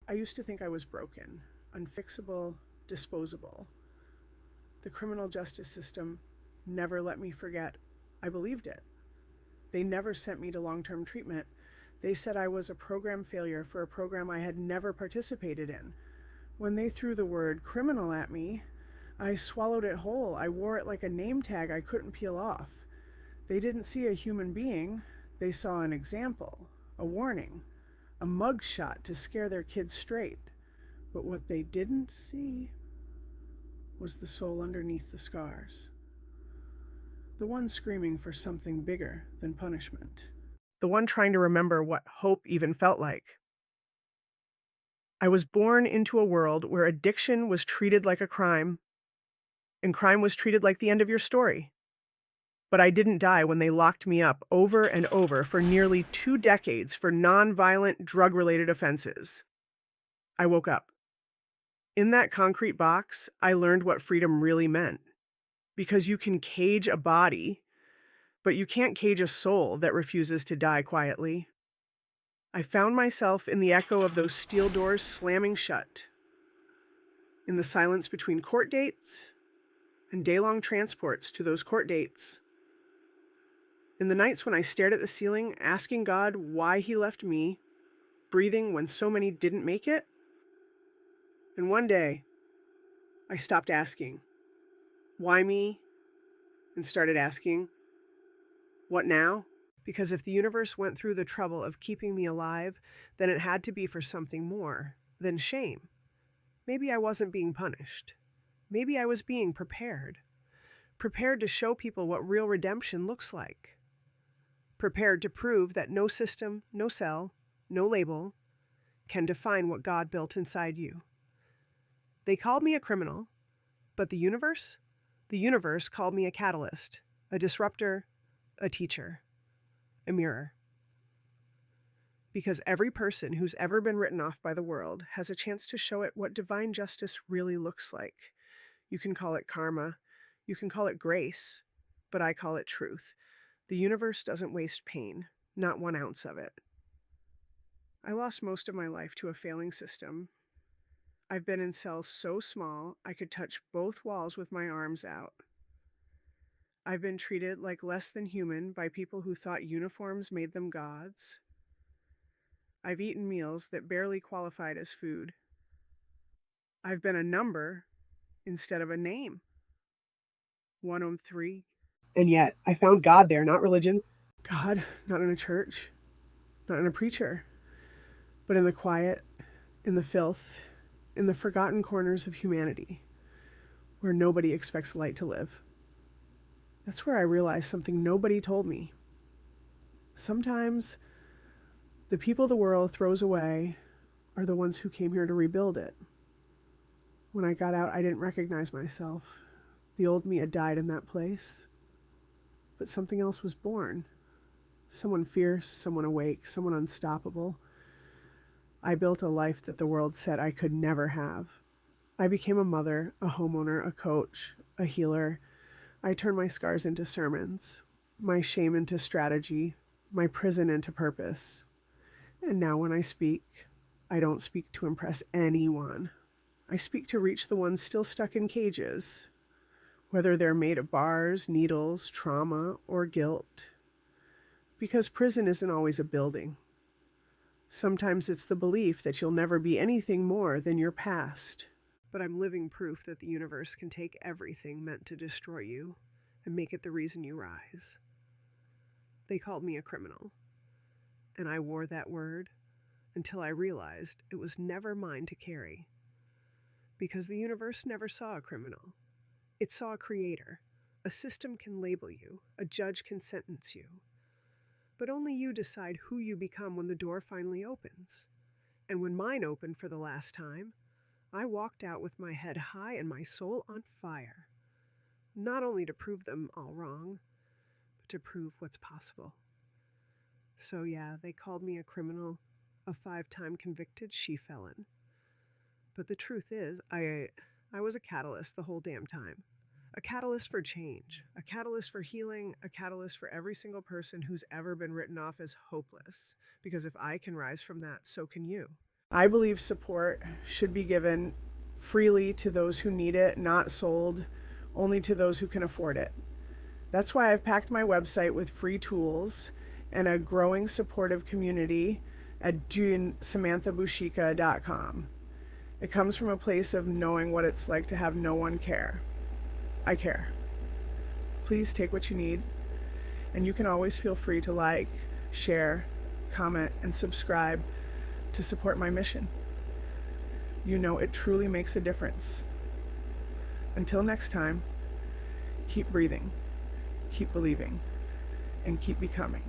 I used to think I was broken, unfixable, disposable. The criminal justice system never let me forget I believed it. They never sent me to long-term treatment. They said I was a program failure for a program I had never participated in. When they threw the word criminal at me, I swallowed it whole. I wore it like a name tag I couldn't peel off. They didn't see a human being. They saw an example, a warning, a mug shot to scare their kids straight. But what they didn't see was the soul underneath the scars. The one screaming for something bigger than punishment. The one trying to remember what hope even felt like. I was born into a world where addiction was treated like a crime, and crime was treated like the end of your story. But I didn't die when they locked me up over and over for nearly 2 decades for nonviolent drug-related offenses. I woke up. In that concrete box, I learned what freedom really meant. Because you can cage a body, but you can't cage a soul that refuses to die quietly. I found myself in the echo of those steel doors slamming shut, in the silence between court dates and day-long transports to those court dates, in the nights when I stared at the ceiling, asking God why he left me, breathing when so many didn't make it. And one day, I stopped asking, why me? And started asking, what now? Because if the universe went through the trouble of keeping me alive, then it had to be for something more than shame. Maybe I wasn't being punished. Maybe I was being prepared. Prepared to show people what real redemption looks like. Prepared to prove that no system, no cell, no label can define what God built inside you. They called me a criminal, but the universe called me a catalyst, a disruptor, a teacher, a mirror. Because every person who's ever been written off by the world has a chance to show it what divine justice really looks like. You can call it karma, you can call it grace, but I call it truth. The universe doesn't waste pain, not 1 ounce of it. I lost most of my life to a failing system. I've been in cells so small I could touch both walls with my arms out. I've been treated like less than human by people who thought uniforms made them gods. I've eaten meals that barely qualified as food. I've been a number instead of a name. 103. And yet, I found God there, not religion. God, not in a church, not in a preacher, but in the quiet, in the filth, in the forgotten corners of humanity, where nobody expects light to live. That's where I realized something nobody told me. Sometimes the people the world throws away are the ones who came here to rebuild it. When I got out, I didn't recognize myself. The old me had died in that place. But something else was born. Someone fierce, someone awake, someone unstoppable. I built a life that the world said I could never have. I became a mother, a homeowner, a coach, a healer. I turned my scars into sermons, my shame into strategy, my prison into purpose. And now when I speak, I don't speak to impress anyone. I speak to reach the ones still stuck in cages, whether they're made of bars, needles, trauma, or guilt. Because prison isn't always a building. Sometimes it's the belief that you'll never be anything more than your past. But I'm living proof that the universe can take everything meant to destroy you and make it the reason you rise. They called me a criminal, and I wore that word until I realized it was never mine to carry. Because the universe never saw a criminal. It saw a creator. A system can label you. A judge can sentence you. But only you decide who you become when the door finally opens. And when mine opened for the last time, I walked out with my head high and my soul on fire. Not only to prove them all wrong, but to prove what's possible. So yeah, they called me a criminal, a 5-time convicted she-felon. But the truth is, I was a catalyst the whole damn time. A catalyst for change, a catalyst for healing, a catalyst for every single person who's ever been written off as hopeless. Because if I can rise from that, so can you. I believe support should be given freely to those who need it, not sold only to those who can afford it. That's why I've packed my website with free tools and a growing supportive community at JuneSamanthaBushika.com. It comes from a place of knowing what it's like to have no one care. I care. Please take what you need, and you can always feel free to like, share, comment, and subscribe to support my mission. You know it truly makes a difference. Until next time, keep breathing, keep believing, and keep becoming.